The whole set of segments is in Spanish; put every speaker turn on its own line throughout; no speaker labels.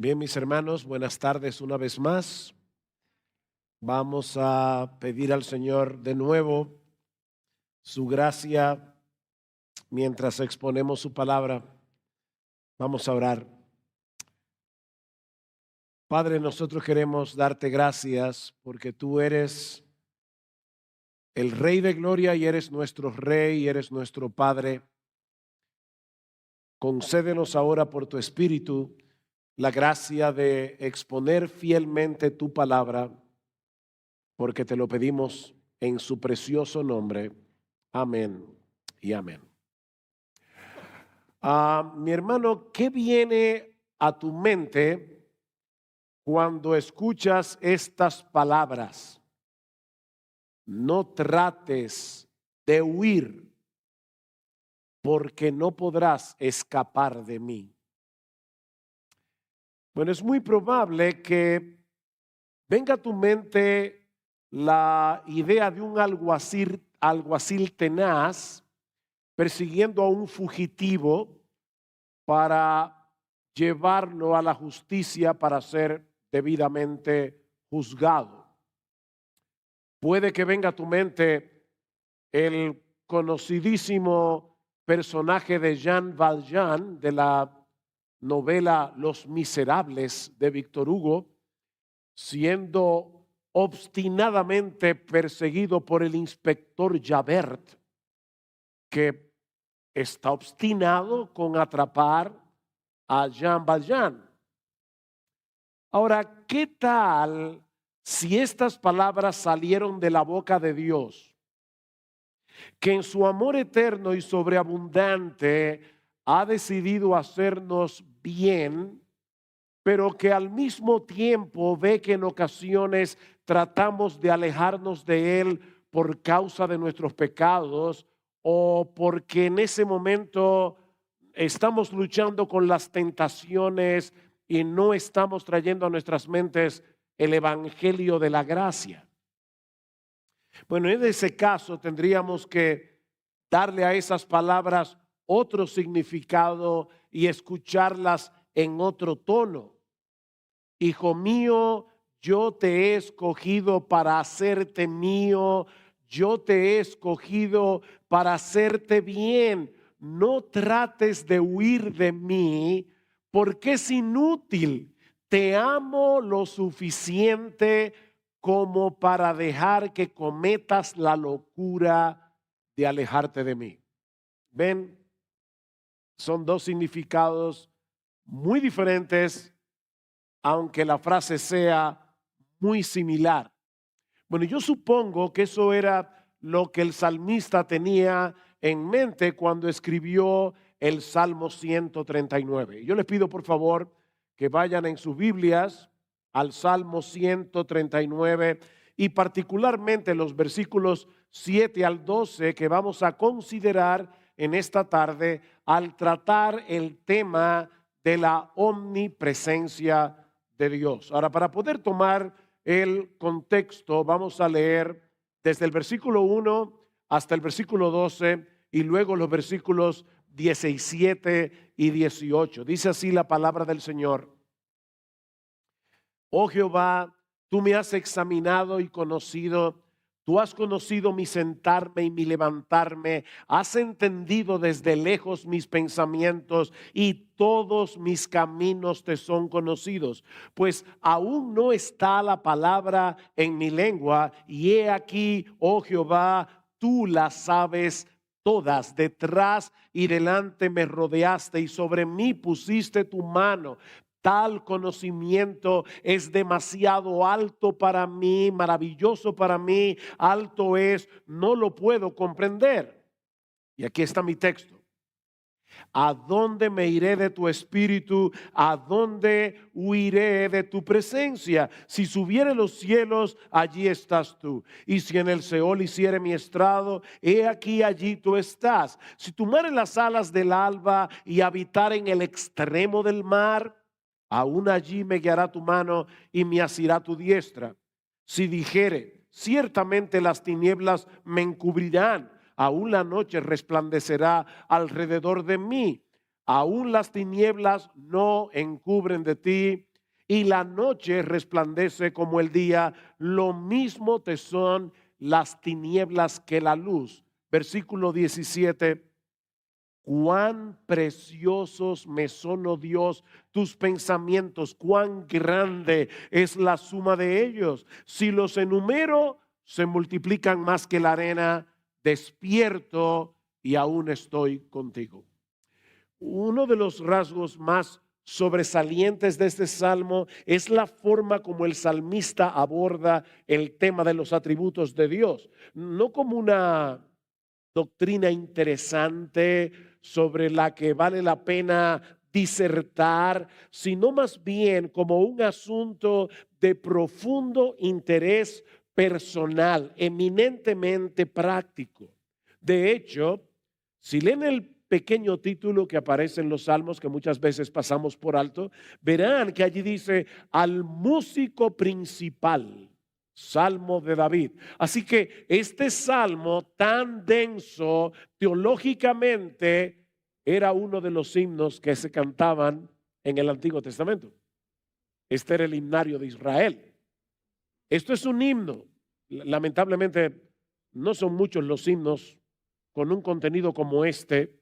Bien, mis hermanos, buenas tardes una vez más. Vamos a pedir al Señor de nuevo su gracia mientras exponemos su palabra. Vamos a orar. Padre, nosotros queremos darte gracias porque tú eres el Rey de Gloria y eres nuestro Rey y eres nuestro Padre. Concédenos ahora por tu Espíritu la gracia de exponer fielmente tu palabra, porque te lo pedimos en su precioso nombre. Amén y amén. Mi hermano, ¿qué viene a tu mente cuando escuchas estas palabras? No trates de huir, porque no podrás escapar de mí. Bueno, es muy probable que venga a tu mente la idea de un alguacil tenaz persiguiendo a un fugitivo para llevarlo a la justicia para ser debidamente juzgado. Puede que venga a tu mente el conocidísimo personaje de Jean Valjean de la novela Los Miserables de Víctor Hugo, siendo obstinadamente perseguido por el inspector Javert, que está obstinado con atrapar a Jean Valjean. Ahora, ¿qué tal si estas palabras salieron de la boca de Dios, que en su amor eterno y sobreabundante ha decidido hacernos bien, pero que al mismo tiempo ve que en ocasiones tratamos de alejarnos de Él por causa de nuestros pecados o porque en ese momento estamos luchando con las tentaciones y no estamos trayendo a nuestras mentes el evangelio de la gracia? Bueno, en ese caso tendríamos que darle a esas palabras otro significado y escucharlas en otro tono. Hijo mío, yo te he escogido para hacerte mío, yo te he escogido para hacerte bien. No trates de huir de mí, porque es inútil. Te amo lo suficiente como para dejar que cometas la locura de alejarte de mí. ¿Ven? Son dos significados muy diferentes, aunque la frase sea muy similar. Bueno, yo supongo que eso era lo que el salmista tenía en mente cuando escribió el Salmo 139. Yo les pido por favor que vayan en sus Biblias al Salmo 139 y particularmente los versículos 7 al 12 que vamos a considerar en esta tarde al tratar el tema de la omnipresencia de Dios. Ahora, para poder tomar el contexto, vamos a leer desde el versículo 1 hasta el versículo 12 y luego los versículos 17 y 18. Dice así la palabra del Señor. Oh Jehová, tú me has examinado y conocido. Tú has conocido mi sentarme y mi levantarme, has entendido desde lejos mis pensamientos y todos mis caminos te son conocidos. Pues aún no está la palabra en mi lengua y he aquí, oh Jehová, tú la sabes todas. Detrás y delante me rodeaste y sobre mí pusiste tu mano. Tal conocimiento es demasiado alto para mí, maravilloso para mí, alto es, no lo puedo comprender. Y aquí está mi texto. ¿A dónde me iré de tu espíritu? ¿A dónde huiré de tu presencia? Si subiere los cielos, allí estás tú. Y si en el Seol hiciere mi estrado, he aquí allí tú estás. Si tomare las alas del alba y habitar en el extremo del mar, aún allí me guiará tu mano y me asirá tu diestra. Si dijere, ciertamente las tinieblas me encubrirán, aún la noche resplandecerá alrededor de mí. Aún las tinieblas no encubren de ti. y la noche resplandece como el día, lo mismo te son las tinieblas que la luz. Versículo 17. Cuán preciosos me son, oh Dios, tus pensamientos, cuán grande es la suma de ellos. Si los enumero, se multiplican más que la arena. Despierto y aún estoy contigo. Uno de los rasgos más sobresalientes de este salmo es la forma como el salmista aborda el tema de los atributos de Dios, no como una doctrina interesante sobre la que vale la pena disertar, sino más bien como un asunto de profundo interés personal, eminentemente práctico. De hecho, si leen el pequeño título que aparece en los salmos, que muchas veces pasamos por alto, verán que allí dice al músico principal. Salmo de David. Así que este salmo tan denso teológicamente era uno de los himnos que se cantaban en el Antiguo Testamento. Este era el himnario de Israel. Esto es un himno. Lamentablemente no son muchos los himnos con un contenido como este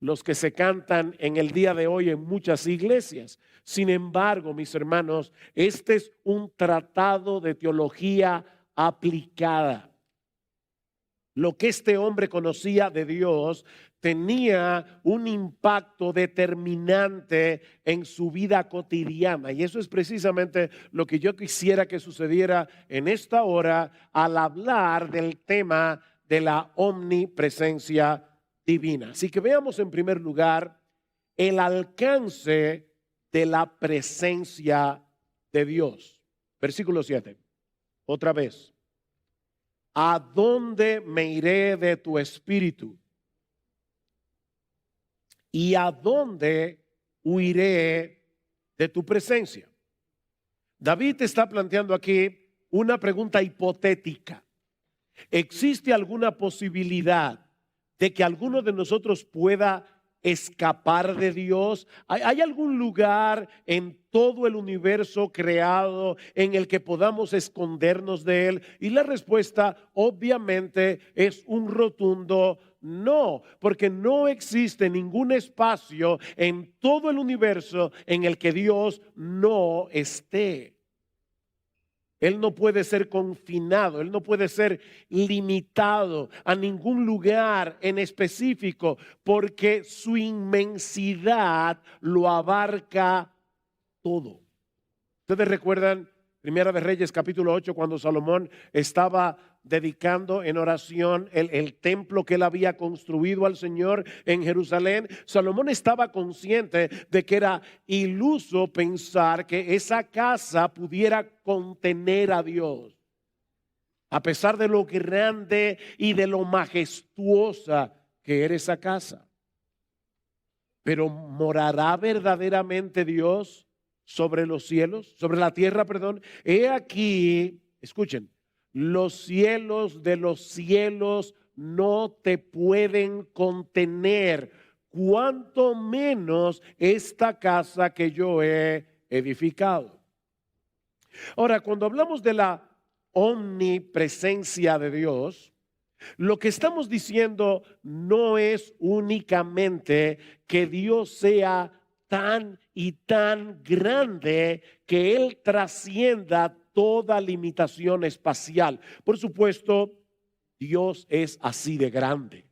los que se cantan en el día de hoy en muchas iglesias. Sin embargo, mis hermanos, este es un tratado de teología aplicada. Lo que este hombre conocía de Dios tenía un impacto determinante en su vida cotidiana. Y eso es precisamente lo que yo quisiera que sucediera en esta hora al hablar del tema de la omnipresencia divina. Así que veamos en primer lugar el alcance de la presencia de Dios. Versículo 7. Otra vez. ¿A dónde me iré de tu espíritu? ¿Y a dónde huiré de tu presencia? David está planteando aquí una pregunta hipotética. ¿Existe alguna posibilidad de que alguno de nosotros pueda escapar de Dios? ¿Hay algún lugar en todo el universo creado en el que podamos escondernos de Él? Y la respuesta obviamente es un rotundo no, porque no existe ningún espacio en todo el universo en el que Dios no esté. Él no puede ser confinado, Él no puede ser limitado a ningún lugar en específico, porque su inmensidad lo abarca todo. Ustedes recuerdan Primera de Reyes capítulo 8, cuando Salomón estaba dedicando en oración el templo que él había construido al Señor en Jerusalén. Salomón estaba consciente de que era iluso pensar que esa casa pudiera contener a Dios, a pesar de lo grande y de lo majestuosa que era esa casa. Pero ¿morará verdaderamente Dios sobre los cielos, sobre la tierra, perdón? He aquí, escuchen, los cielos de los cielos no te pueden contener, cuanto menos esta casa que yo he edificado. Ahora, cuando hablamos de la omnipresencia de Dios, lo que estamos diciendo no es únicamente que Dios sea tan y tan grande que Él trascienda toda limitación espacial. Por supuesto, Dios es así de grande.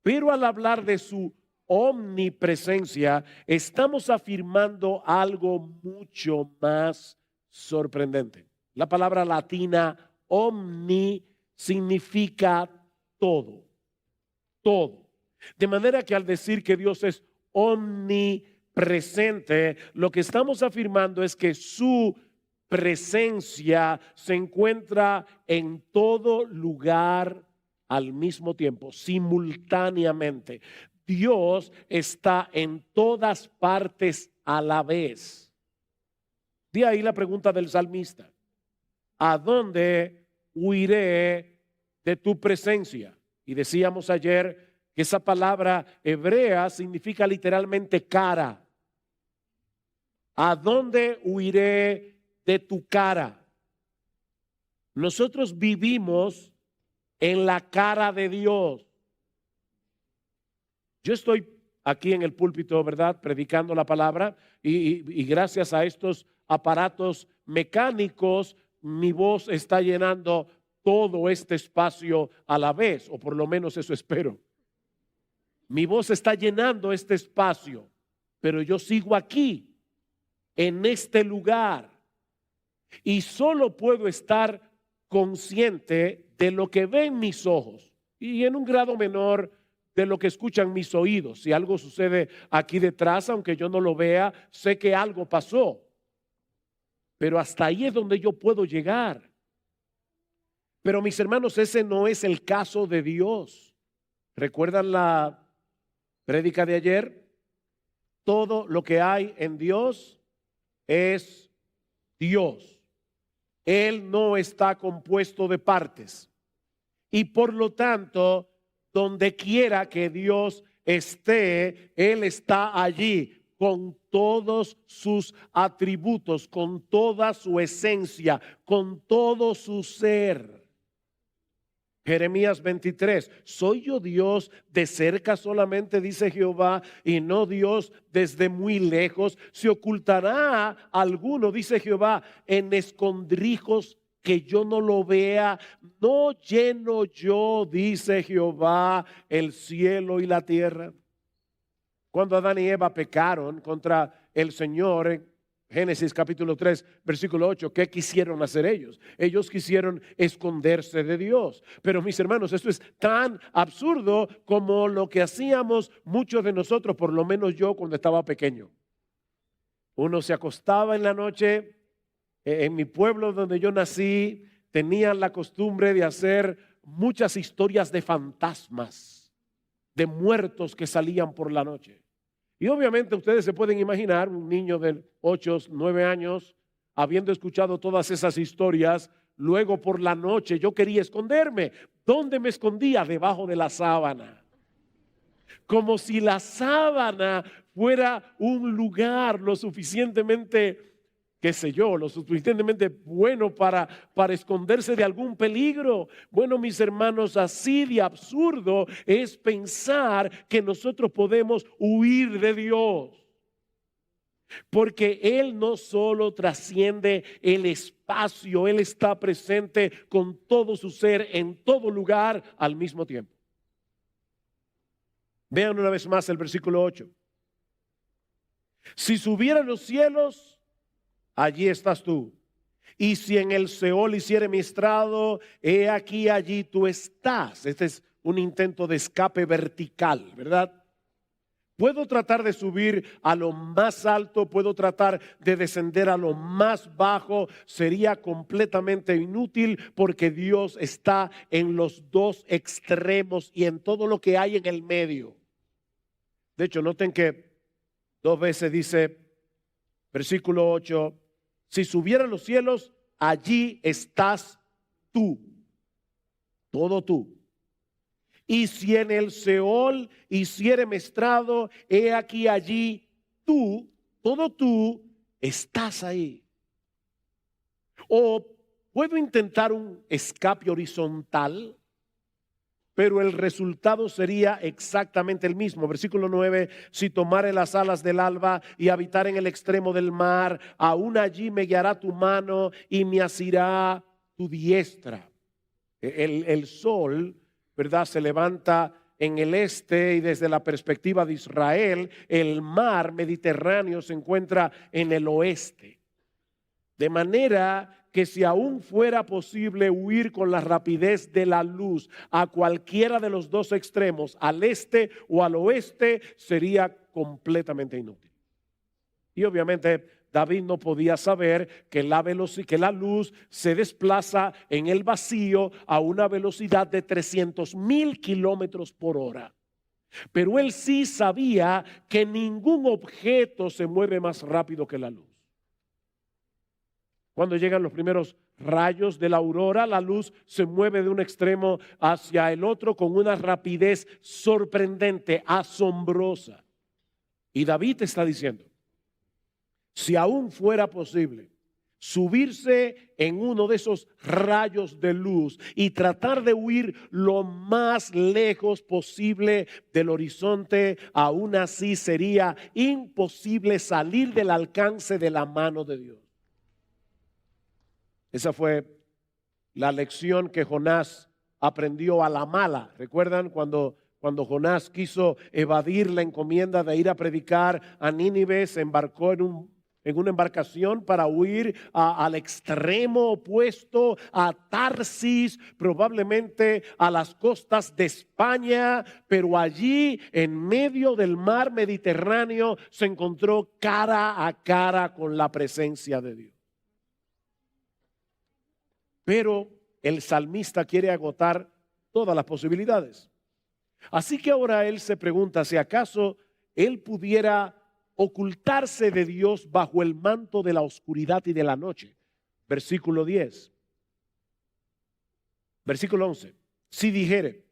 Pero al hablar de su omnipresencia, estamos afirmando algo mucho más sorprendente. La palabra latina omni significa todo, todo. De manera que al decir que Dios es omnipresente, lo que estamos afirmando es que su presencia se encuentra en todo lugar al mismo tiempo, simultáneamente. Dios está en todas partes a la vez. De ahí la pregunta del salmista: ¿a dónde huiré de tu presencia? Y decíamos ayer que esa palabra hebrea significa literalmente cara. ¿A dónde huiré de tu cara? Nosotros vivimos en la cara de Dios. Yo estoy aquí en el púlpito, ¿verdad?, predicando la palabra y gracias a estos aparatos mecánicos, mi voz está llenando todo este espacio a la vez, o por lo menos eso espero. Mi voz está llenando este espacio, pero yo sigo aquí, en este lugar, y solo puedo estar consciente de lo que ven mis ojos y en un grado menor de lo que escuchan mis oídos. Si algo sucede aquí detrás, aunque yo no lo vea, sé que algo pasó, pero hasta ahí es donde yo puedo llegar. Pero mis hermanos, ese no es el caso de Dios. ¿Recuerdan la prédica de ayer? Todo lo que hay en Dios es Dios. Él no está compuesto de partes. Y por lo tanto, donde quiera que Dios esté, Él está allí con todos sus atributos, con toda su esencia, con todo su ser. Jeremías 23, ¿soy yo Dios de cerca solamente, dice Jehová, y no Dios desde muy lejos? ¿Se ocultará alguno, dice Jehová, en escondrijos que yo no lo vea? ¿No lleno yo, dice Jehová, el cielo y la tierra? Cuando Adán y Eva pecaron contra el Señor, Génesis capítulo 3, versículo 8, ¿qué quisieron hacer ellos? Ellos quisieron esconderse de Dios. Pero mis hermanos, esto es tan absurdo como lo que hacíamos muchos de nosotros, por lo menos yo cuando estaba pequeño. Uno se acostaba en la noche, en mi pueblo donde yo nací, tenían la costumbre de hacer muchas historias de fantasmas, de muertos que salían por la noche. Y obviamente ustedes se pueden imaginar un niño de 8, 9 años, habiendo escuchado todas esas historias, luego por la noche yo quería esconderme. ¿Dónde me escondía? Debajo de la sábana. Como si la sábana fuera un lugar lo suficientemente, qué sé yo, lo suficientemente bueno para esconderse de algún peligro. Bueno, mis hermanos, así de absurdo es pensar que nosotros podemos huir de Dios. Porque Él no solo trasciende el espacio, Él está presente con todo su ser en todo lugar al mismo tiempo. Vean una vez más el versículo 8. Si subiera a los cielos, allí estás tú. Y si en el Seol hiciere mi estrado, he aquí allí tú estás. Este es un intento de escape vertical, ¿verdad? Puedo tratar de subir a lo más alto, puedo tratar de descender a lo más bajo. Sería completamente inútil porque Dios está en los dos extremos y en todo lo que hay en el medio. De hecho, noten que 2 veces dice, versículo 8, si subiera a los cielos, allí estás tú, todo tú. Y si en el Seol hiciere mi estrado, he aquí allí tú, todo tú, estás ahí. O puedo intentar un escape horizontal, pero el resultado sería exactamente el mismo. Versículo 9, si tomare las alas del alba y habitar en el extremo del mar, aún allí me guiará tu mano y me asirá tu diestra. El sol, ¿verdad?, se levanta en el este y desde la perspectiva de Israel, el mar Mediterráneo se encuentra en el oeste. De manera que si aún fuera posible huir con la rapidez de la luz a cualquiera de los dos extremos, al este o al oeste, sería completamente inútil. Y obviamente David no podía saber que la luz se desplaza en el vacío a una velocidad de 300,000 kilómetros por hora. Pero él sí sabía que ningún objeto se mueve más rápido que la luz. Cuando llegan los primeros rayos de la aurora, la luz se mueve de un extremo hacia el otro con una rapidez sorprendente, asombrosa. Y David está diciendo, si aún fuera posible, subirse en uno de esos rayos de luz y tratar de huir lo más lejos posible del horizonte, aún así sería imposible salir del alcance de la mano de Dios. Esa fue la lección que Jonás aprendió a la mala. ¿Recuerdan cuando Jonás quiso evadir la encomienda de ir a predicar a Nínive? Se embarcó en una embarcación para huir al extremo opuesto, a Tarsis, probablemente a las costas de España, pero allí en medio del mar Mediterráneo se encontró cara a cara con la presencia de Dios. Pero el salmista quiere agotar todas las posibilidades. Así que ahora él se pregunta si acaso él pudiera ocultarse de Dios bajo el manto de la oscuridad y de la noche. Versículo 10. Versículo 11. Si dijere,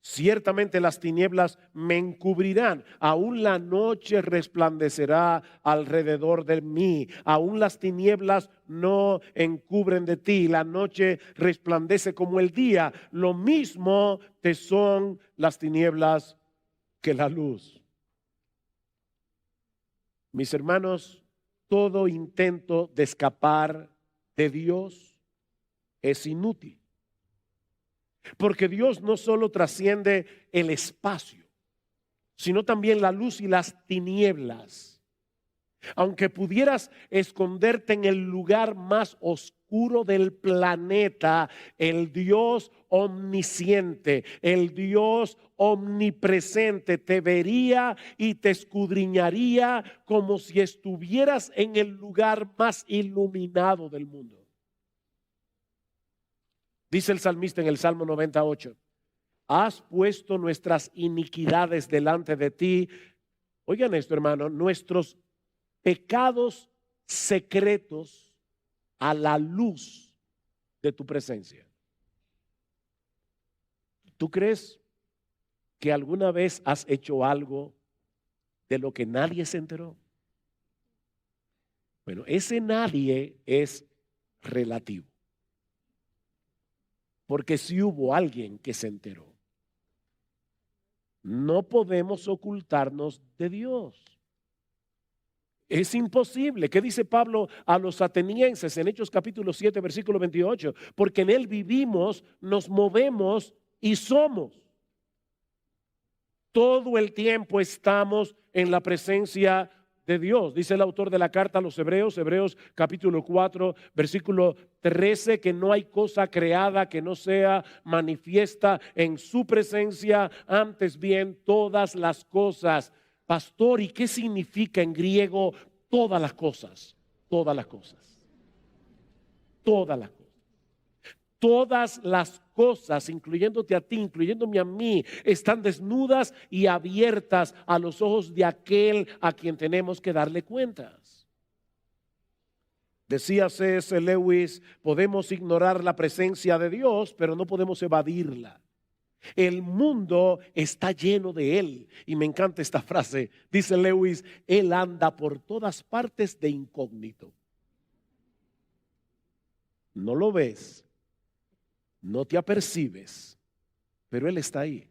ciertamente las tinieblas me encubrirán, aún la noche resplandecerá alrededor de mí, aún las tinieblas no encubren de ti, la noche resplandece como el día, lo mismo te son las tinieblas que la luz. Mis hermanos, todo intento de escapar de Dios es inútil. Porque Dios no solo trasciende el espacio, sino también la luz y las tinieblas. Aunque pudieras esconderte en el lugar más oscuro del planeta, el Dios omnisciente, el Dios omnipresente te vería y te escudriñaría como si estuvieras en el lugar más iluminado del mundo. Dice el salmista en el Salmo 98, has puesto nuestras iniquidades delante de ti. Oigan esto, hermano, nuestros pecados secretos a la luz de tu presencia. ¿Tú crees que alguna vez has hecho algo de lo que nadie se enteró? Bueno, ese nadie es relativo. Porque si hubo alguien que se enteró. No podemos ocultarnos de Dios. Es imposible. ¿Qué dice Pablo a los atenienses en Hechos capítulo 7, versículo 28? Porque en él vivimos, nos movemos y somos. Todo el tiempo estamos en la presencia de Dios. Dice el autor de la carta a los Hebreos, Hebreos capítulo 4, versículo 13, que no hay cosa creada que no sea manifiesta en su presencia, antes bien todas las cosas. Pastor, ¿y qué significa en griego todas las cosas? Todas las cosas. Todas las cosas. Todas las cosas, incluyéndote a ti, incluyéndome a mí, están desnudas y abiertas a los ojos de aquel a quien tenemos que darle cuentas. Decía C.S. Lewis, podemos ignorar la presencia de Dios, pero no podemos evadirla. El mundo está lleno de Él. Y me encanta esta frase. Dice Lewis, Él anda por todas partes de incógnito. No lo ves, no te apercibes, pero Él está ahí.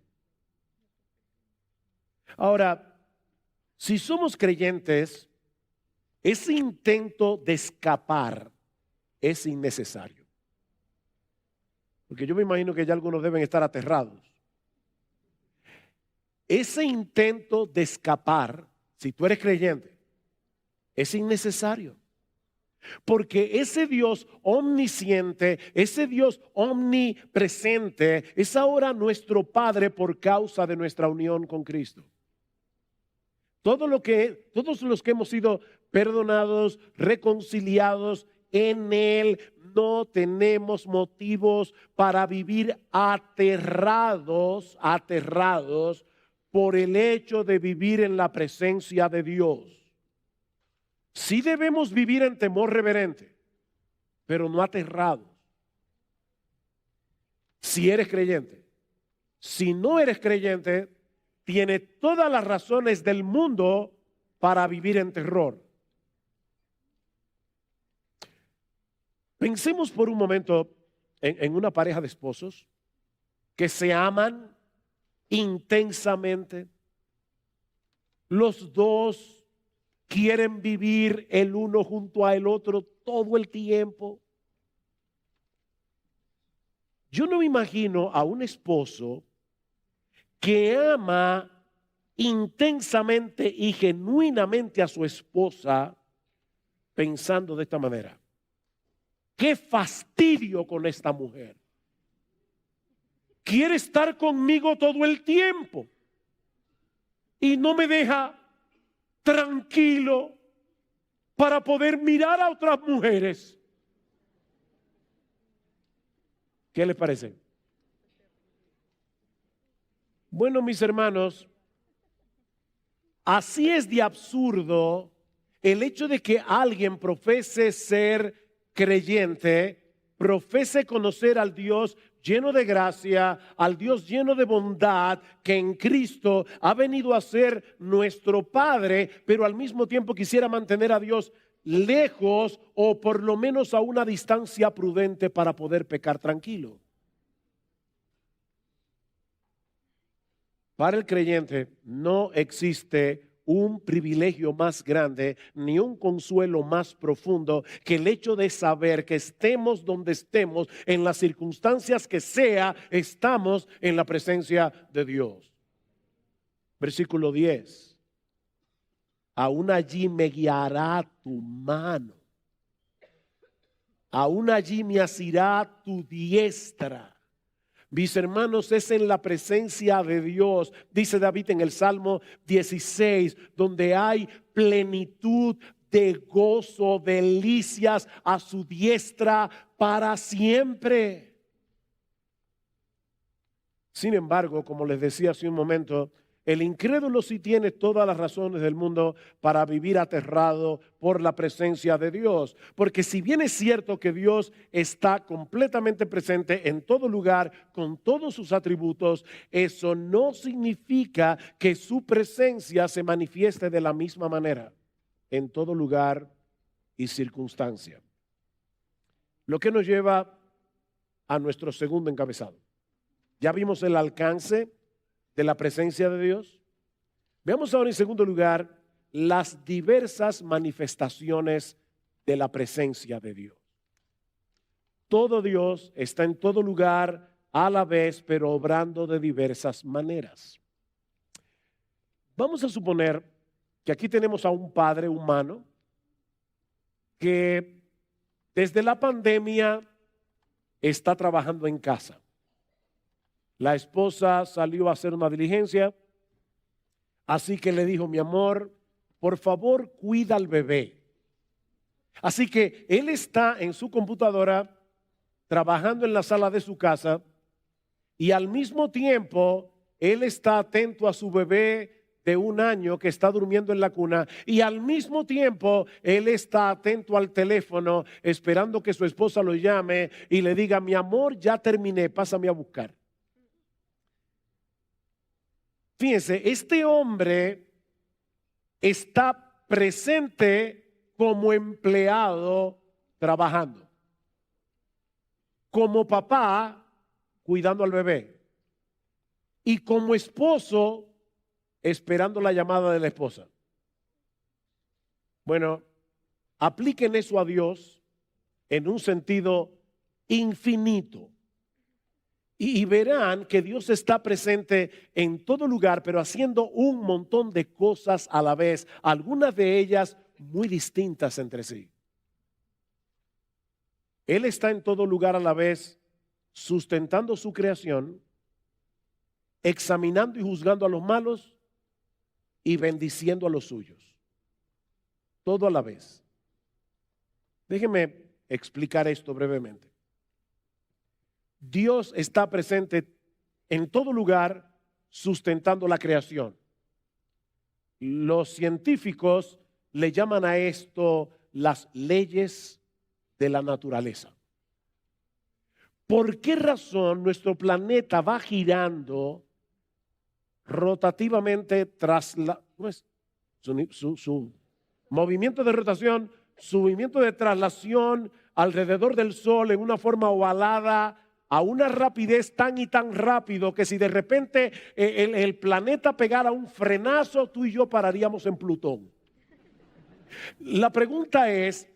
Ahora, si somos creyentes, ese intento de escapar es innecesario. Porque yo me imagino que ya algunos deben estar aterrados. Ese intento de escapar, si tú eres creyente, es innecesario. Porque ese Dios omnisciente, ese Dios omnipresente, es ahora nuestro Padre por causa de nuestra unión con Cristo. Todos los que hemos sido perdonados, reconciliados en Él, no tenemos motivos para vivir aterrados por el hecho de vivir en la presencia de Dios. Sí debemos vivir en temor reverente, pero no aterrados. Si eres creyente. Si no eres creyente, tienes todas las razones del mundo para vivir en terror. Pensemos por un momento en una pareja de esposos que se aman intensamente. Los dos quieren vivir el uno junto al otro todo el tiempo. Yo no me imagino a un esposo que ama intensamente y genuinamente a su esposa pensando de esta manera: qué fastidio con esta mujer. Quiere estar conmigo todo el tiempo y no me deja tranquilo para poder mirar a otras mujeres. ¿Qué les parece? Bueno, mis hermanos, así es de absurdo el hecho de que alguien profese ser creyente, profese conocer al Dios lleno de gracia, al Dios lleno de bondad, que en Cristo ha venido a ser nuestro Padre, pero al mismo tiempo quisiera mantener a Dios lejos o por lo menos a una distancia prudente para poder pecar tranquilo. Para el creyente no existe un privilegio más grande ni un consuelo más profundo que el hecho de saber que estemos donde estemos, en las circunstancias que sea, estamos en la presencia de Dios. Versículo 10. Aún allí me guiará tu mano, aún allí me asirá tu diestra. Mis hermanos, es en la presencia de Dios, dice David en el Salmo 16, donde hay plenitud de gozo, delicias a su diestra para siempre. Sin embargo, como les decía hace un momento, el incrédulo sí tiene todas las razones del mundo para vivir aterrado por la presencia de Dios. Porque si bien es cierto que Dios está completamente presente en todo lugar, con todos sus atributos, eso no significa que su presencia se manifieste de la misma manera en todo lugar y circunstancia. Lo que nos lleva a nuestro segundo encabezado. Ya vimos el alcance de la presencia de Dios. Veamos ahora en segundo lugar las diversas manifestaciones de la presencia de Dios. Todo Dios está en todo lugar a la vez, pero obrando de diversas maneras. Vamos a suponer que aquí tenemos a un padre humano que desde la pandemia está trabajando en casa. La esposa salió a hacer una diligencia, así que le dijo: mi amor, por favor, cuida al bebé. Así que él está en su computadora trabajando en la sala de su casa y al mismo tiempo él está atento a su bebé de 1 año que está durmiendo en la cuna, y al mismo tiempo él está atento al teléfono esperando que su esposa lo llame y le diga: mi amor, ya terminé, pásame a buscar. Fíjense, este hombre está presente como empleado trabajando, como papá cuidando al bebé y como esposo esperando la llamada de la esposa. Bueno, apliquen eso a Dios en un sentido infinito. Y verán que Dios está presente en todo lugar, pero haciendo un montón de cosas a la vez, algunas de ellas muy distintas entre sí. Él está en todo lugar a la vez, sustentando su creación, examinando y juzgando a los malos y bendiciendo a los suyos. Todo a la vez. Déjenme explicar esto brevemente. Dios está presente en todo lugar sustentando la creación. Los científicos le llaman a esto las leyes de la naturaleza. ¿Por qué razón nuestro planeta va girando rotativamente tras su movimiento de rotación, su movimiento de traslación alrededor del Sol en una forma ovalada, a una rapidez tan y tan rápido que si de repente el planeta pegara un frenazo, tú y yo pararíamos en Plutón. La pregunta es,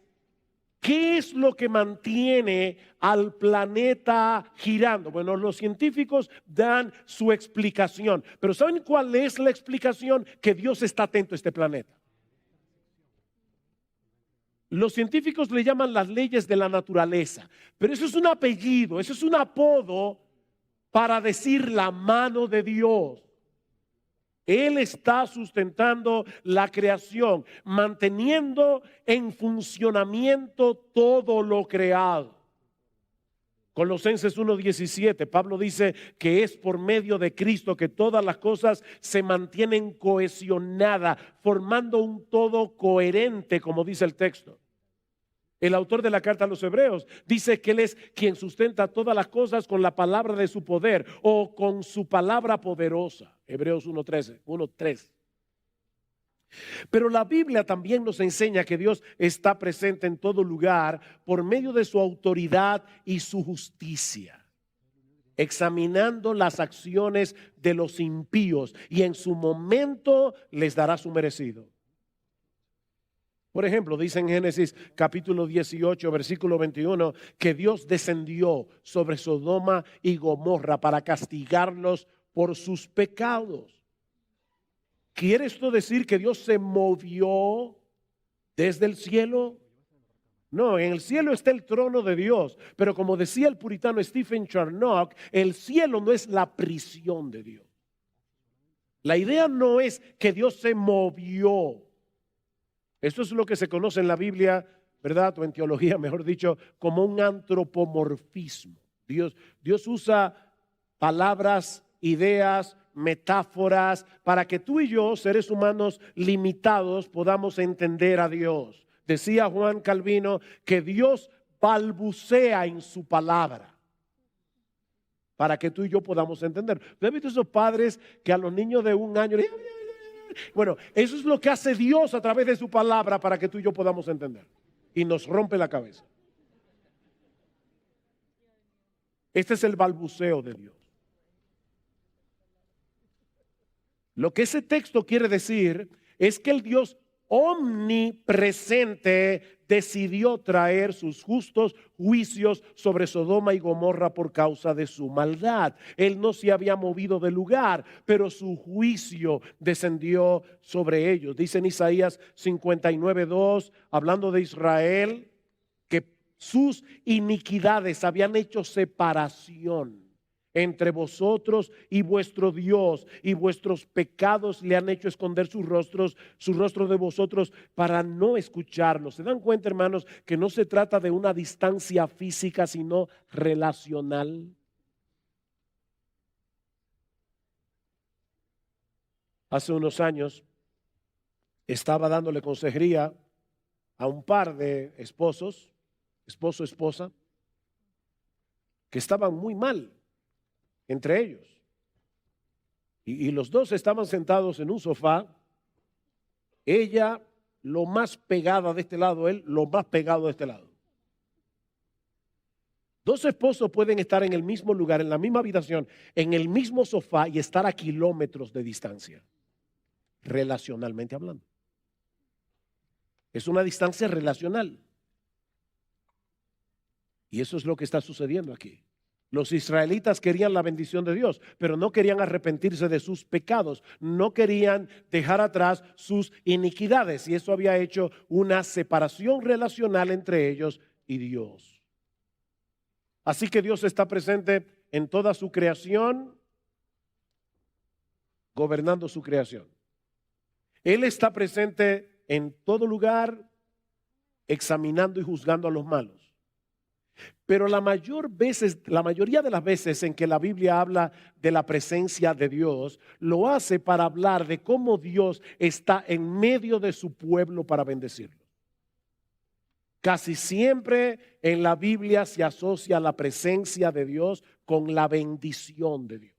¿qué es lo que mantiene al planeta girando? Bueno, los científicos dan su explicación, pero ¿saben cuál es la explicación? Que Dios está atento a este planeta. Los científicos le llaman las leyes de la naturaleza, pero eso es un apellido, eso es un apodo para decir la mano de Dios. Él está sustentando la creación, manteniendo en funcionamiento todo lo creado. Colosenses 1:17, Pablo dice que es por medio de Cristo que todas las cosas se mantienen cohesionadas, formando un todo coherente, como dice el texto. El autor de la carta a los Hebreos dice que Él es quien sustenta todas las cosas con la palabra de su poder o con su palabra poderosa. Hebreos 1:3. Pero la Biblia también nos enseña que Dios está presente en todo lugar por medio de su autoridad y su justicia, examinando las acciones de los impíos y en su momento les dará su merecido. Por ejemplo, dice en Génesis capítulo 18, versículo 21, que Dios descendió sobre Sodoma y Gomorra para castigarlos por sus pecados. ¿Quiere esto decir que Dios se movió desde el cielo? No, en el cielo está el trono de Dios, pero como decía el puritano Stephen Charnock, el cielo no es la prisión de Dios. La idea no es que Dios se movió. Esto es lo que se conoce en la Biblia, ¿verdad? O en teología, mejor dicho, como un antropomorfismo. Dios usa palabras, ideas, metáforas para que tú y yo, seres humanos limitados, podamos entender a Dios. Decía Juan Calvino que Dios balbucea en su palabra para que tú y yo podamos entender. ¿Usted ha visto esos padres que a los niños de 1 año... Bueno, eso es lo que hace Dios a través de su palabra para que tú y yo podamos entender. Y nos rompe la cabeza. Este es el balbuceo de Dios. Lo que ese texto quiere decir es que el Dios omnipresente decidió traer sus justos juicios sobre Sodoma y Gomorra por causa de su maldad. Él no se había movido del lugar, pero su juicio descendió sobre ellos. Dice en Isaías 59:2, hablando de Israel, que sus iniquidades habían hecho separación entre vosotros y vuestro Dios, y vuestros pecados le han hecho esconder sus rostros de vosotros para no escucharlos. ¿Se dan cuenta, hermanos, que no se trata de una distancia física, sino relacional? Hace unos años estaba dándole consejería a un par de esposo, esposa, que estaban muy mal entre ellos. Y los dos estaban sentados en un sofá, ella lo más pegada de este lado, él lo más pegado de este lado. Dos esposos pueden estar en el mismo lugar, en la misma habitación, en el mismo sofá y estar a kilómetros de distancia, relacionalmente hablando. Es una distancia relacional. Y eso es lo que está sucediendo aquí. Los israelitas querían la bendición de Dios, pero no querían arrepentirse de sus pecados, no querían dejar atrás sus iniquidades, y eso había hecho una separación relacional entre ellos y Dios. Así que Dios está presente en toda su creación, gobernando su creación. Él está presente en todo lugar, examinando y juzgando a los malos. Pero la mayoría de las veces en que la Biblia habla de la presencia de Dios, lo hace para hablar de cómo Dios está en medio de su pueblo para bendecirlo. Casi siempre en la Biblia se asocia la presencia de Dios con la bendición de Dios.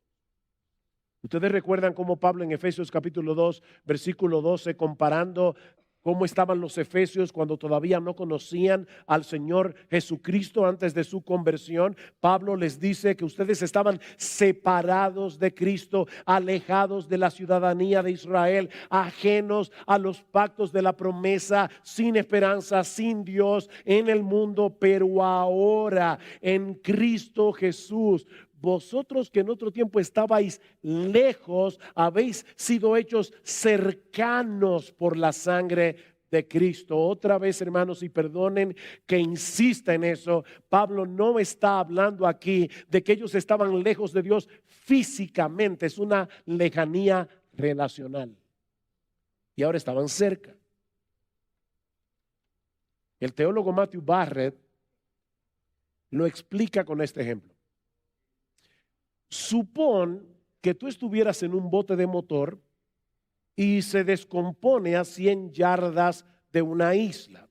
Ustedes recuerdan cómo Pablo en Efesios capítulo 2, versículo 12, comparando cómo estaban los efesios cuando todavía no conocían al Señor Jesucristo antes de su conversión. Pablo les dice que ustedes estaban separados de Cristo, alejados de la ciudadanía de Israel, ajenos a los pactos de la promesa, sin esperanza, sin Dios en el mundo, pero ahora en Cristo Jesús. Vosotros que en otro tiempo estabais lejos, habéis sido hechos cercanos por la sangre de Cristo. Otra vez, hermanos, y perdonen que insista en eso, Pablo no está hablando aquí de que ellos estaban lejos de Dios físicamente, es una lejanía relacional. Y ahora estaban cerca. El teólogo Matthew Barrett lo explica con este ejemplo. Supón que tú estuvieras en un bote de motor y se descompone a 100 yardas de una isla.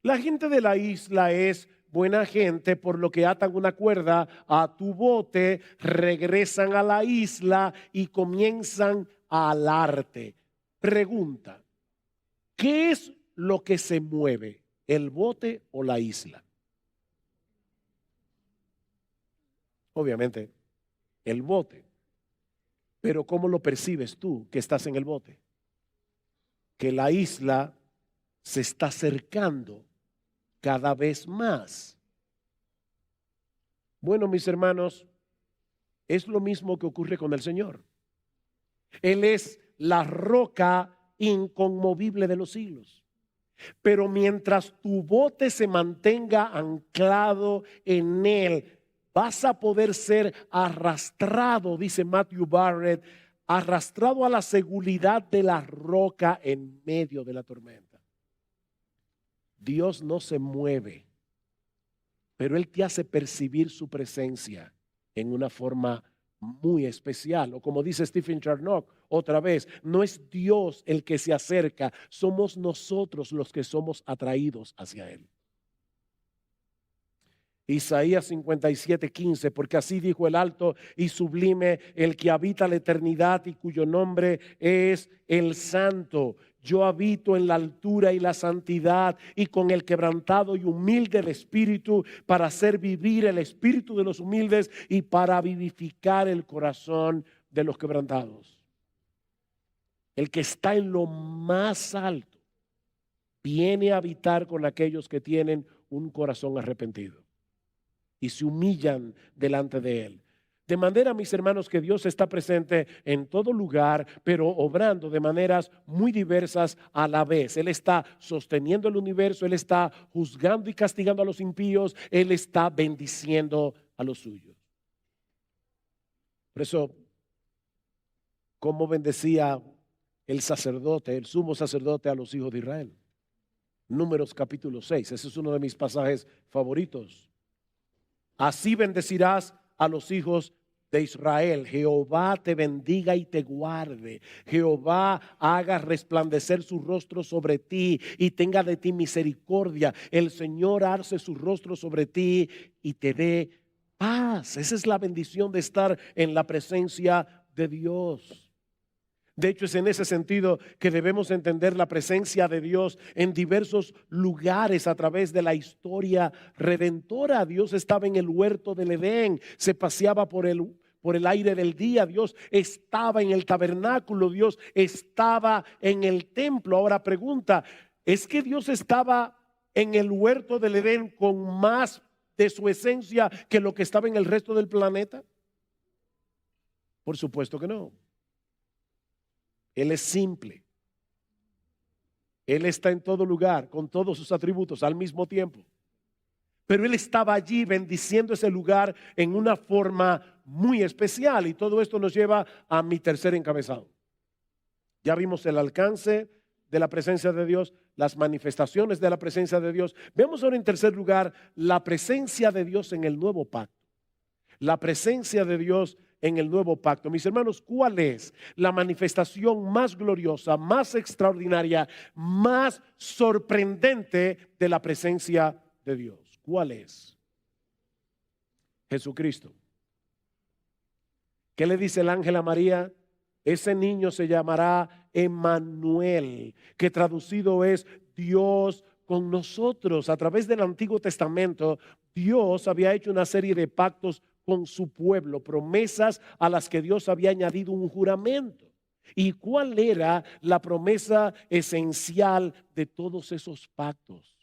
La gente de la isla es buena gente, por lo que atan una cuerda a tu bote, regresan a la isla y comienzan a alarte. Pregunta, ¿qué es lo que se mueve, el bote o la isla? Obviamente el bote. Pero ¿cómo lo percibes tú que estás en el bote? Que la isla se está acercando cada vez más. Bueno, mis hermanos, es lo mismo que ocurre con el Señor. Él es la roca inconmovible de los siglos. Pero mientras tu bote se mantenga anclado en Él, vas a poder ser arrastrado, dice Matthew Barrett, arrastrado a la seguridad de la roca en medio de la tormenta. Dios no se mueve, pero Él te hace percibir su presencia en una forma muy especial. O como dice Stephen Charnock, otra vez, no es Dios el que se acerca, somos nosotros los que somos atraídos hacia Él. Isaías 57:15, porque así dijo el alto y sublime, el que habita la eternidad y cuyo nombre es el Santo. Yo habito en la altura y la santidad y con el quebrantado y humilde de espíritu, para hacer vivir el espíritu de los humildes y para vivificar el corazón de los quebrantados. El que está en lo más alto viene a habitar con aquellos que tienen un corazón arrepentido y se humillan delante de Él. De manera, mis hermanos, que Dios está presente en todo lugar, pero obrando de maneras muy diversas a la vez. Él está sosteniendo el universo, Él está juzgando y castigando a los impíos, Él está bendiciendo a los suyos. Por eso, ¿cómo bendecía el sacerdote, el sumo sacerdote, a los hijos de Israel? Números capítulo 6, ese es uno de mis pasajes favoritos. Así bendecirás a los hijos de Israel. Jehová te bendiga y te guarde. Jehová haga resplandecer su rostro sobre ti y tenga de ti misericordia. El Señor alce su rostro sobre ti y te dé paz. Esa es la bendición de estar en la presencia de Dios. De hecho, es en ese sentido que debemos entender la presencia de Dios en diversos lugares a través de la historia redentora. Dios estaba en el huerto del Edén, se paseaba por el aire del día. Dios estaba en el tabernáculo, Dios estaba en el templo. Ahora pregunta, ¿es que Dios estaba en el huerto del Edén con más de su esencia que lo que estaba en el resto del planeta? Por supuesto que no. Él es simple. Él está en todo lugar, con todos sus atributos al mismo tiempo. Pero Él estaba allí bendiciendo ese lugar en una forma muy especial. Y todo esto nos lleva a mi tercer encabezado. Ya vimos el alcance de la presencia de Dios, las manifestaciones de la presencia de Dios. Veamos ahora en tercer lugar la presencia de Dios en el nuevo pacto. La presencia de Dios en el nuevo pacto. Mis hermanos, ¿cuál es la manifestación más gloriosa, más extraordinaria, más sorprendente de la presencia de Dios? ¿Cuál es? Jesucristo. ¿Qué le dice el ángel a María Ese niño se llamará Emmanuel, que traducido es Dios con nosotros. A través del Antiguo Testamento, Dios había hecho una serie de pactos con su pueblo, promesas a las que Dios había añadido un juramento. ¿Y cuál era la promesa esencial de todos esos pactos?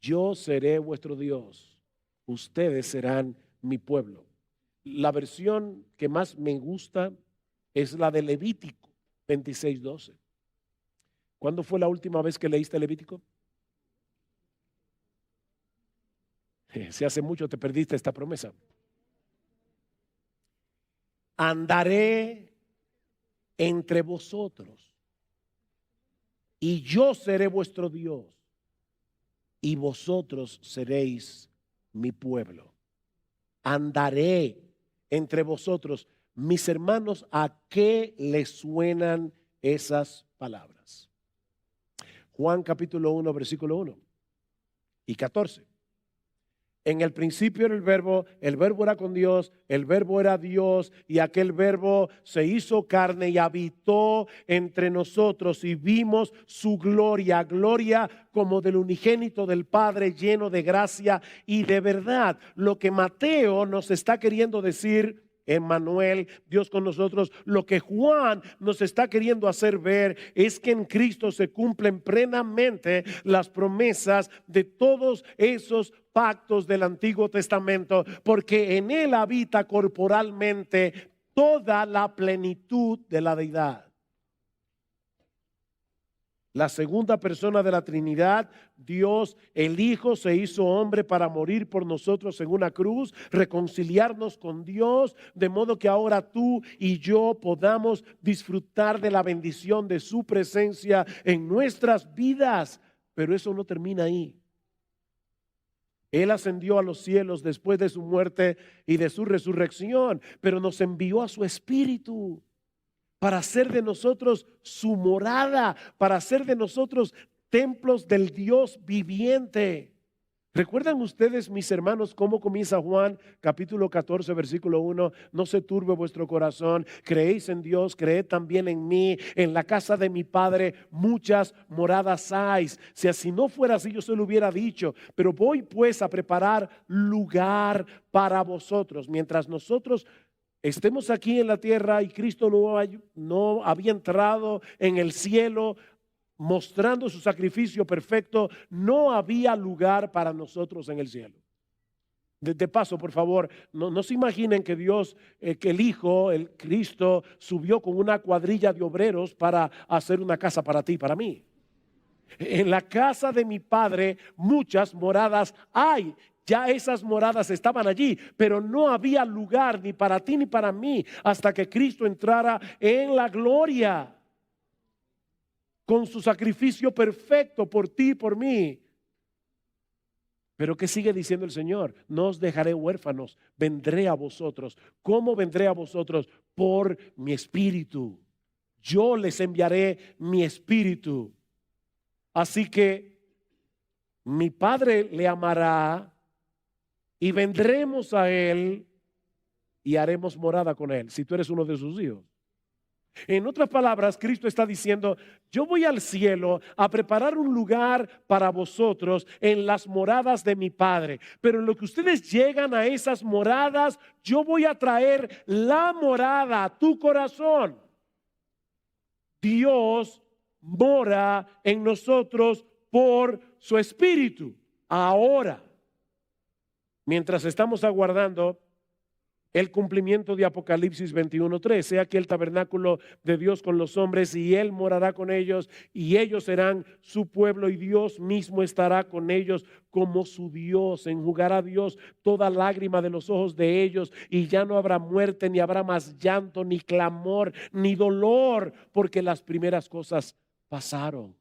Yo seré vuestro Dios, ustedes serán mi pueblo. La versión que más me gusta es la de Levítico 26:12. ¿Cuándo fue la última vez que leíste Levítico? Si hace mucho te perdiste esta promesa. Andaré entre vosotros y yo seré vuestro Dios y vosotros seréis mi pueblo. Andaré entre vosotros. Mis hermanos, ¿a qué les suenan esas palabras? Juan capítulo 1, versículo 1 y 14. En el principio era el verbo era con Dios, el verbo era Dios, y aquel verbo se hizo carne y habitó entre nosotros y vimos su gloria, gloria como del unigénito del Padre, lleno de gracia y de verdad. Lo que Mateo nos está queriendo decir, Emmanuel, Dios con nosotros, lo que Juan nos está queriendo hacer ver es que en Cristo se cumplen plenamente las promesas de todos esos pactos del Antiguo Testamento, porque en él habita corporalmente toda la plenitud de la deidad. La segunda persona de la Trinidad, Dios el Hijo, se hizo hombre para morir por nosotros en una cruz, reconciliarnos con Dios, de modo que ahora tú y yo podamos disfrutar de la bendición de su presencia en nuestras vidas. Pero eso no termina ahí. Él ascendió a los cielos después de su muerte y de su resurrección, pero nos envió a su Espíritu para hacer de nosotros su morada, para hacer de nosotros templos del Dios viviente. ¿Recuerdan ustedes, mis hermanos, cómo comienza Juan capítulo 14, versículo 1? No se turbe vuestro corazón, creéis en Dios, creed también en mí. En la casa de mi Padre muchas moradas hay. Si así no fuera así, yo se lo hubiera dicho. Pero voy pues a preparar lugar para vosotros. Mientras nosotros estemos aquí en la tierra y Cristo no había entrado en el cielo mostrando su sacrificio perfecto, no había lugar para nosotros en el cielo. De paso, por favor, no se imaginen que Dios, que el Hijo, el Cristo, subió con una cuadrilla de obreros para hacer una casa para ti y para mí. En la casa de mi Padre muchas moradas hay. Ya esas moradas estaban allí, pero no había lugar ni para ti ni para mí hasta que Cristo entrara en la gloria con su sacrificio perfecto por ti y por mí. Pero ¿qué sigue diciendo el Señor? No os dejaré huérfanos, vendré a vosotros. ¿Cómo vendré a vosotros? Por mi espíritu. Yo les enviaré mi espíritu. Así que mi Padre le amará y vendremos a él y haremos morada con él, si tú eres uno de sus hijos. En otras palabras, Cristo está diciendo, yo voy al cielo a preparar un lugar para vosotros en las moradas de mi Padre. Pero en lo que ustedes llegan a esas moradas, yo voy a traer la morada a tu corazón. Dios mora en nosotros por su espíritu. Ahora, mientras estamos aguardando el cumplimiento de Apocalipsis 21:3, sea que el tabernáculo de Dios con los hombres y Él morará con ellos y ellos serán su pueblo y Dios mismo estará con ellos como su Dios. Enjugará Dios toda lágrima de los ojos de ellos y ya no habrá muerte, ni habrá más llanto, ni clamor, ni dolor, porque las primeras cosas pasaron.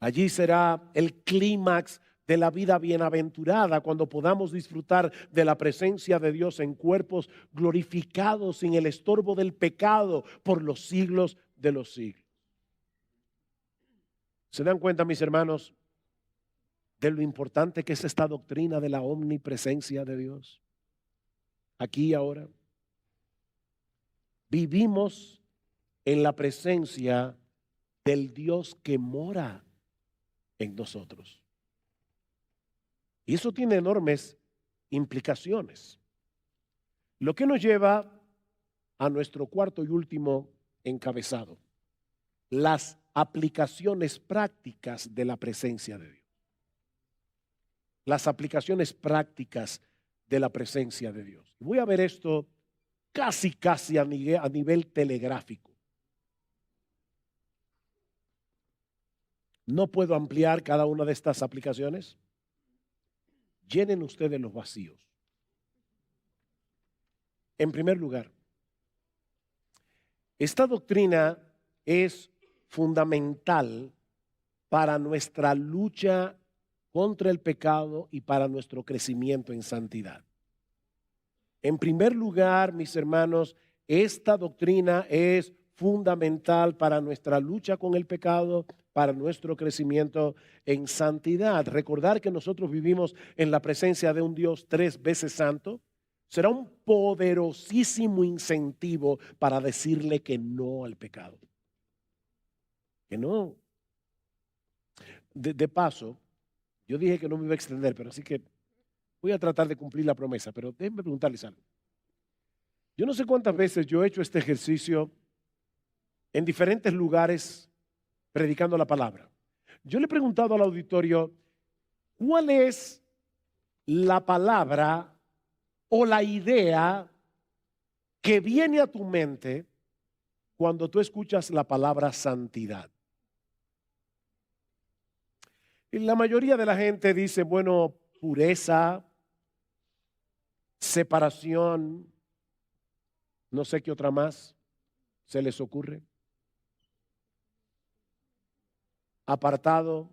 Allí será el clímax de la vida bienaventurada, cuando podamos disfrutar de la presencia de Dios en cuerpos glorificados sin el estorbo del pecado por los siglos de los siglos. ¿Se dan cuenta, mis hermanos, de lo importante que es esta doctrina de la omnipresencia de Dios? Aquí y ahora. Vivimos en la presencia del Dios que mora en nosotros. Y eso tiene enormes implicaciones. Lo que nos lleva a nuestro cuarto y último encabezado: las aplicaciones prácticas de la presencia de Dios. Las aplicaciones prácticas de la presencia de Dios. Voy a ver esto casi a nivel telegráfico. No puedo ampliar cada una de estas aplicaciones. Llenen ustedes los vacíos. En primer lugar, esta doctrina es fundamental para nuestra lucha contra el pecado y para nuestro crecimiento en santidad. En primer lugar, mis hermanos, esta doctrina es fundamental para nuestra lucha con el pecado, para nuestro crecimiento en santidad. Recordar que nosotros vivimos en la presencia de un Dios 3 veces santo será un poderosísimo incentivo para decirle que no al pecado. Que no. De paso, yo dije que no me iba a extender, pero así que voy a tratar de cumplir la promesa, pero déjenme preguntarles algo. Yo no sé cuántas veces yo he hecho este ejercicio en diferentes lugares predicando la palabra. Yo le he preguntado al auditorio, ¿cuál es la palabra o la idea que viene a tu mente cuando tú escuchas la palabra santidad? Y la mayoría de la gente dice, bueno, pureza, separación, no sé qué otra más se les ocurre. Apartado.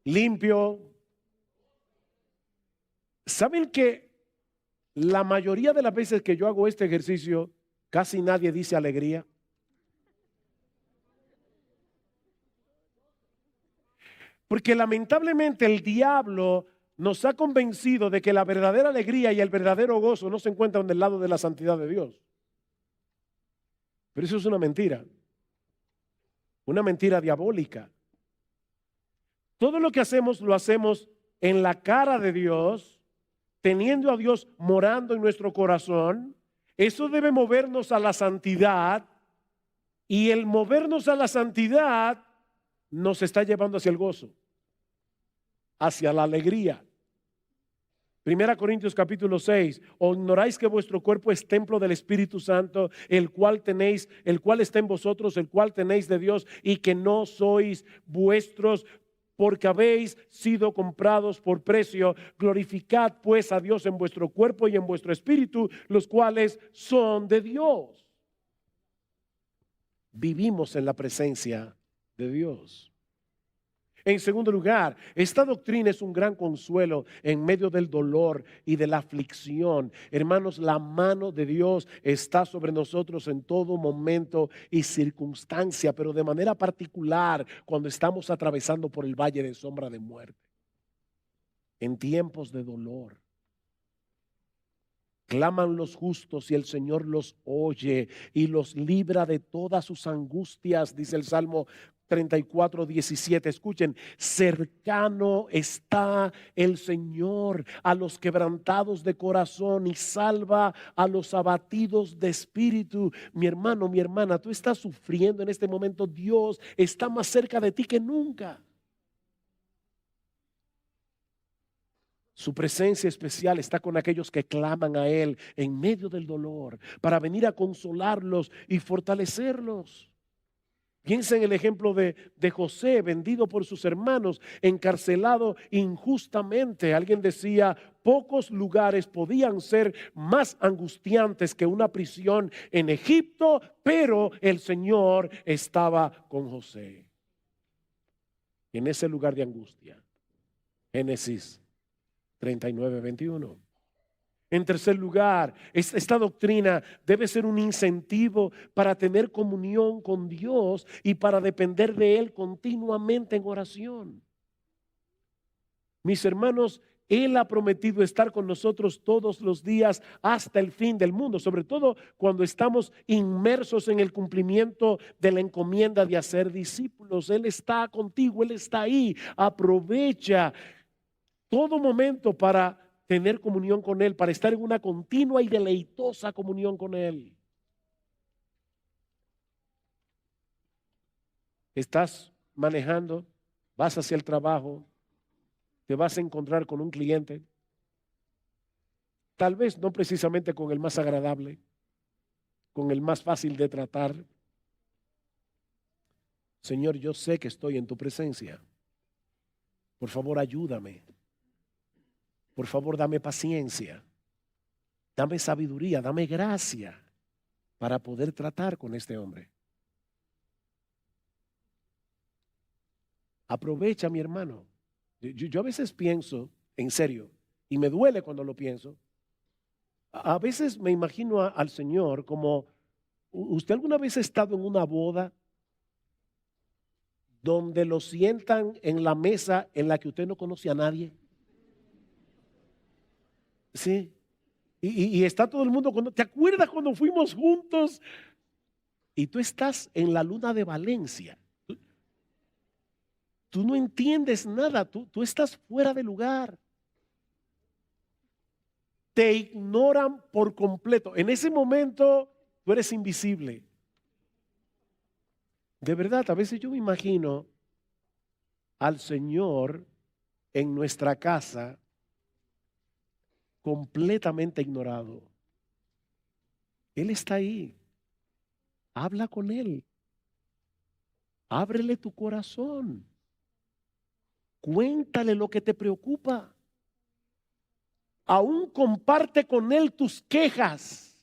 Limpio. ¿Saben que la mayoría de las veces que yo hago este ejercicio, casi nadie dice alegría? Porque lamentablemente el diablo nos ha convencido de que la verdadera alegría y el verdadero gozo no se encuentran del lado de la santidad de Dios. Pero eso es una mentira diabólica. Todo lo que hacemos lo hacemos en la cara de Dios, teniendo a Dios morando en nuestro corazón. Eso debe movernos a la santidad, y el movernos a la santidad nos está llevando hacia el gozo, hacia la alegría. 1 Corintios capítulo 6, ¿o ignoráis que vuestro cuerpo es templo del Espíritu Santo, el cual está en vosotros, el cual tenéis de Dios, y que no sois vuestros, porque habéis sido comprados por precio? Glorificad pues a Dios en vuestro cuerpo y en vuestro espíritu, los cuales son de Dios. Vivimos en la presencia de Dios. En segundo lugar, esta doctrina es un gran consuelo en medio del dolor y de la aflicción. Hermanos, la mano de Dios está sobre nosotros en todo momento y circunstancia, pero de manera particular cuando estamos atravesando por el valle de sombra de muerte. En tiempos de dolor, claman los justos y el Señor los oye y los libra de todas sus angustias, dice el Salmo 34:17. Escuchen, cercano está el Señor a los quebrantados de corazón y salva a los abatidos de espíritu. Mi hermano, mi hermana, tú estás sufriendo en este momento. Dios está más cerca de ti que nunca. Su presencia especial está con aquellos que claman a Él en medio del dolor, para venir a consolarlos y fortalecerlos. Piensa en el ejemplo de José, vendido por sus hermanos, encarcelado injustamente. Alguien decía, pocos lugares podían ser más angustiantes que una prisión en Egipto, pero el Señor estaba con José en ese lugar de angustia. Génesis 39:21. En tercer lugar, esta doctrina debe ser un incentivo para tener comunión con Dios y para depender de Él continuamente en oración. Mis hermanos, Él ha prometido estar con nosotros todos los días hasta el fin del mundo, sobre todo cuando estamos inmersos en el cumplimiento de la encomienda de hacer discípulos. Él está contigo, Él está ahí. Aprovecha todo momento para tener comunión con Él, para estar en una continua y deleitosa comunión con Él. Estás manejando, vas hacia el trabajo, te vas a encontrar con un cliente, tal vez no precisamente con el más agradable, con el más fácil de tratar. Señor, yo sé que estoy en tu presencia. Por favor, ayúdame. Por favor, dame paciencia. Dame sabiduría, dame gracia para poder tratar con este hombre. Aprovecha, mi hermano. Yo a veces pienso, en serio, y me duele cuando lo pienso. A veces me imagino al Señor como, ¿usted alguna vez ha estado en una boda donde lo sientan en la mesa en la que usted no conoce a nadie? Sí. Y está todo el mundo, ¿te acuerdas cuando fuimos juntos? Y tú estás en la luna de Valencia. Tú no entiendes nada, tú estás fuera de lugar. Te ignoran por completo. En ese momento tú eres invisible. De verdad, a veces yo me imagino al Señor en nuestra casa completamente ignorado. Él está ahí. Habla con Él. Ábrele tu corazón. Cuéntale lo que te preocupa. Aún comparte con Él tus quejas.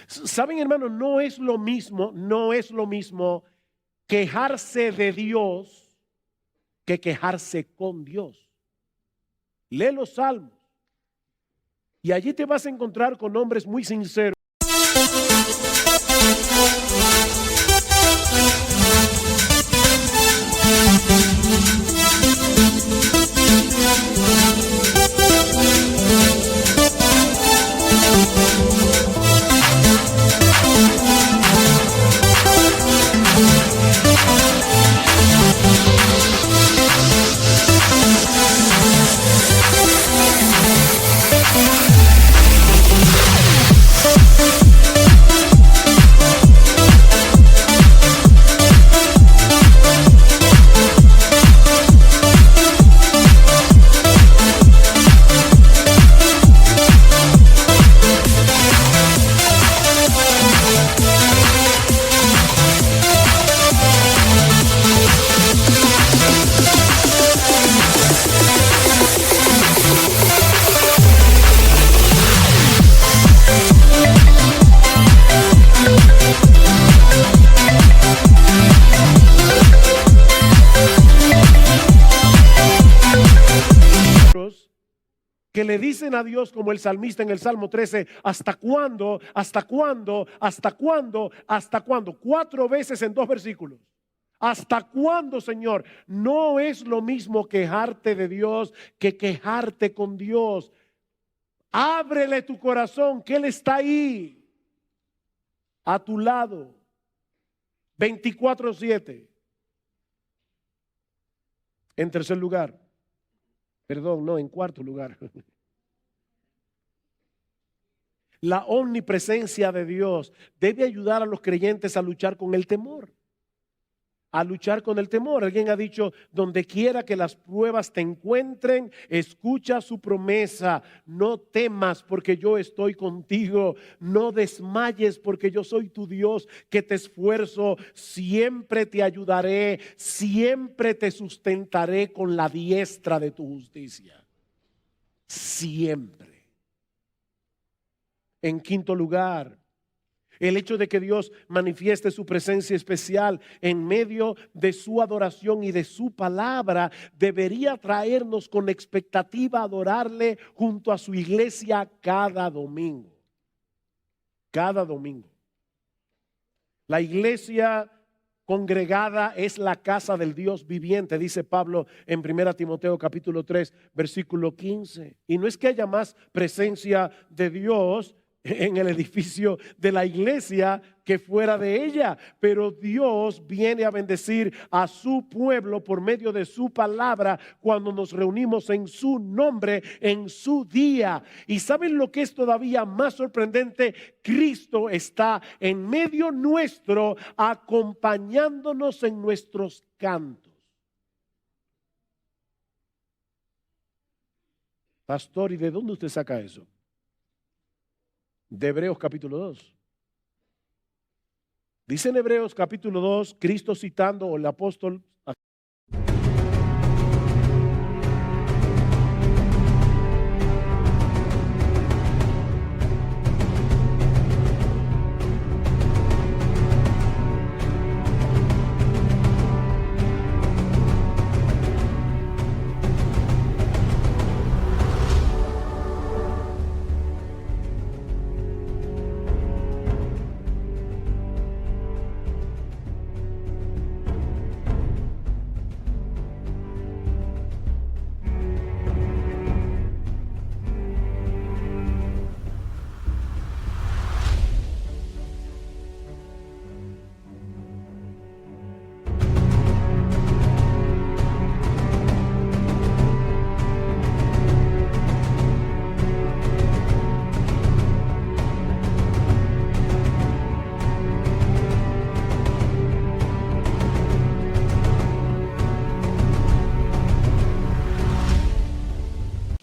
Saben, hermanos, no es lo mismo quejarse de Dios que quejarse con Dios. Lee los Salmos y allí te vas a encontrar con hombres muy sinceros. Que le dicen a Dios como el salmista en el Salmo 13, ¿hasta cuándo? ¿Hasta cuándo? ¿Hasta cuándo? ¿Hasta cuándo? 4 veces en 2 versículos. ¿Hasta cuándo, Señor? No es lo mismo quejarte de Dios que quejarte con Dios. Ábrele tu corazón, que Él está ahí, a tu lado, 24/7. En tercer lugar, perdón, no, en cuarto lugar. La omnipresencia de Dios debe ayudar a los creyentes a luchar con el temor. A luchar con el temor. Alguien ha dicho, donde quiera que las pruebas te encuentren, escucha su promesa. No temas porque yo estoy contigo. No desmayes porque yo soy tu Dios que te esfuerzo. Siempre te ayudaré. Siempre te sustentaré con la diestra de tu justicia. Siempre. En quinto lugar, el hecho de que Dios manifieste su presencia especial en medio de su adoración y de su palabra debería traernos con expectativa a adorarle junto a su iglesia cada domingo. Cada domingo. La iglesia congregada es la casa del Dios viviente, dice Pablo en 1 Timoteo capítulo 3, versículo 15. Y no es que haya más presencia de Dios en el edificio de la iglesia que fuera de ella, pero Dios viene a bendecir a su pueblo por medio de su palabra cuando nos reunimos en su nombre, en su día. Y ¿saben lo que es todavía más sorprendente? Cristo está en medio nuestro, acompañándonos en nuestros cantos. Pastor, ¿y de dónde usted saca eso? De Hebreos capítulo 2. Dice en Hebreos capítulo 2, Cristo citando, o el apóstol,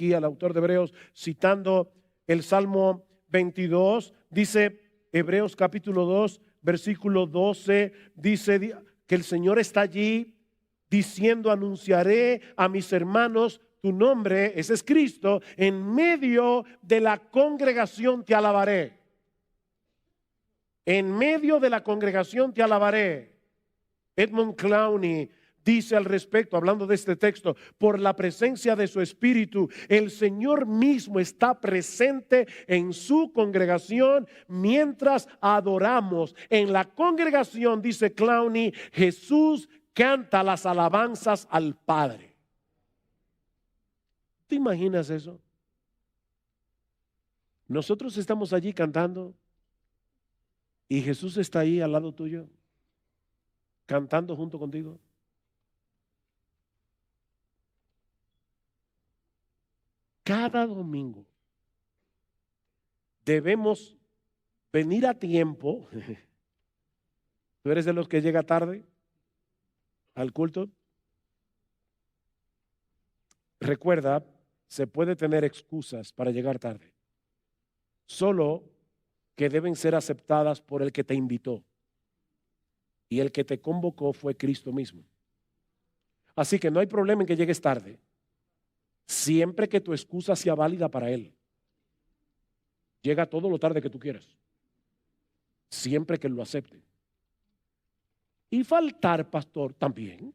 aquí al autor de Hebreos citando el Salmo 22, dice Hebreos capítulo 2, versículo 12, dice que el Señor está allí diciendo: anunciaré a mis hermanos tu nombre, ese es Cristo, en medio de la congregación te alabaré. En medio de la congregación te alabaré. Edmund Clowney dice al respecto, hablando de este texto: por la presencia de su Espíritu, el Señor mismo está presente en su congregación mientras adoramos. En la congregación, dice Clowney, Jesús canta las alabanzas al Padre. ¿Te imaginas eso? Nosotros estamos allí cantando y Jesús está ahí al lado tuyo, cantando junto contigo. Cada domingo debemos venir a tiempo. ¿Tú eres de los que llega tarde al culto? Recuerda, se puede tener excusas para llegar tarde, solo que deben ser aceptadas por el que te invitó. Y el que te convocó fue Cristo mismo. Así que no hay problema en que llegues tarde, siempre que tu excusa sea válida para Él. Llega todo lo tarde que tú quieras, siempre que lo acepte. Y faltar, pastor, también.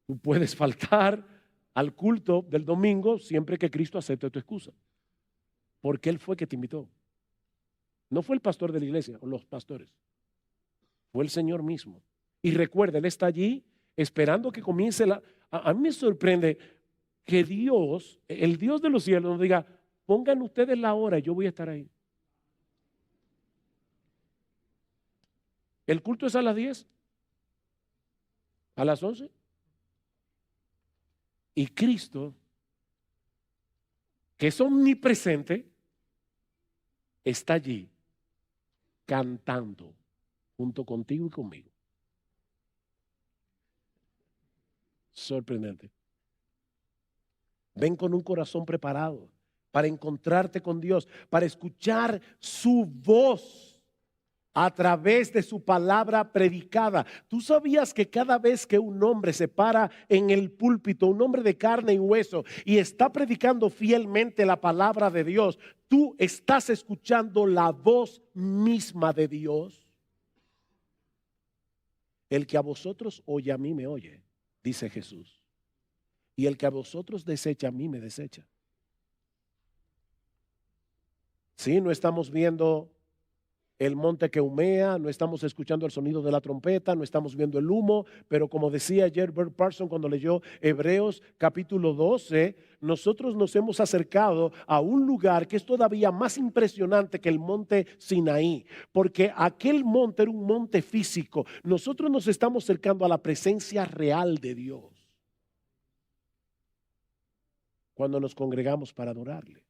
Tú puedes faltar al culto del domingo siempre que Cristo acepte tu excusa, porque Él fue que te invitó. No fue el pastor de la iglesia o los pastores, fue el Señor mismo. Y recuerda, Él está allí esperando que comience a mí me sorprende que Dios, el Dios de los cielos, nos diga: pongan ustedes la hora y yo voy a estar ahí. El culto es a las 10, a las 11. Y Cristo, que es omnipresente, está allí cantando junto contigo y conmigo. Sorprendente. Ven con un corazón preparado para encontrarte con Dios, para escuchar su voz a través de su palabra predicada. ¿Tú sabías que cada vez que un hombre se para en el púlpito, un hombre de carne y hueso, y está predicando fielmente la palabra de Dios, tú estás escuchando la voz misma de Dios? El que a vosotros oye, a mí me oye, dice Jesús. Y el que a vosotros desecha, a mí me desecha. Sí, no estamos viendo el monte que humea, no estamos escuchando el sonido de la trompeta, no estamos viendo el humo, pero como decía ayer Bert Parson cuando leyó Hebreos capítulo 12, nosotros nos hemos acercado a un lugar que es todavía más impresionante que el monte Sinaí, porque aquel monte era un monte físico. Nosotros nos estamos acercando a la presencia real de Dios cuando nos congregamos para adorarle.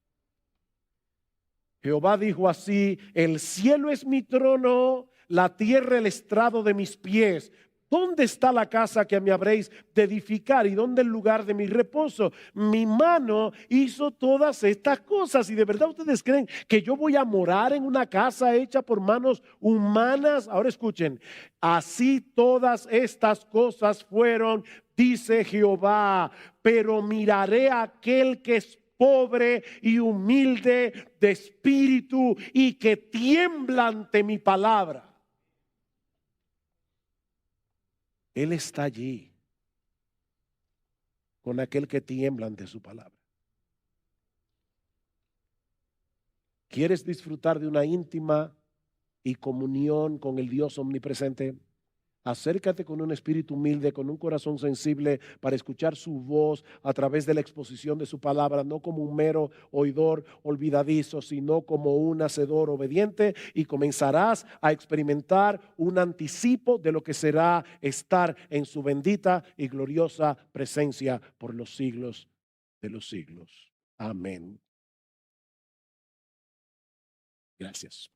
Jehová dijo así: el cielo es mi trono, la tierra el estrado de mis pies. ¿Dónde está la casa que me habréis de edificar? ¿Y dónde el lugar de mi reposo? Mi mano hizo todas estas cosas. ¿Y de verdad ustedes creen que yo voy a morar en una casa hecha por manos humanas? Ahora escuchen, así todas estas cosas fueron, dice Jehová, pero miraré a aquel que es pobre y humilde de espíritu y que tiembla ante mi palabra. Él está allí con aquel que tiembla ante su palabra. ¿Quieres disfrutar de una íntima y comunión con el Dios omnipresente? Acércate con un espíritu humilde, con un corazón sensible para escuchar su voz a través de la exposición de su palabra, no como un mero oidor olvidadizo, sino como un hacedor obediente, y comenzarás a experimentar un anticipo de lo que será estar en su bendita y gloriosa presencia por los siglos de los siglos. Amén. Gracias.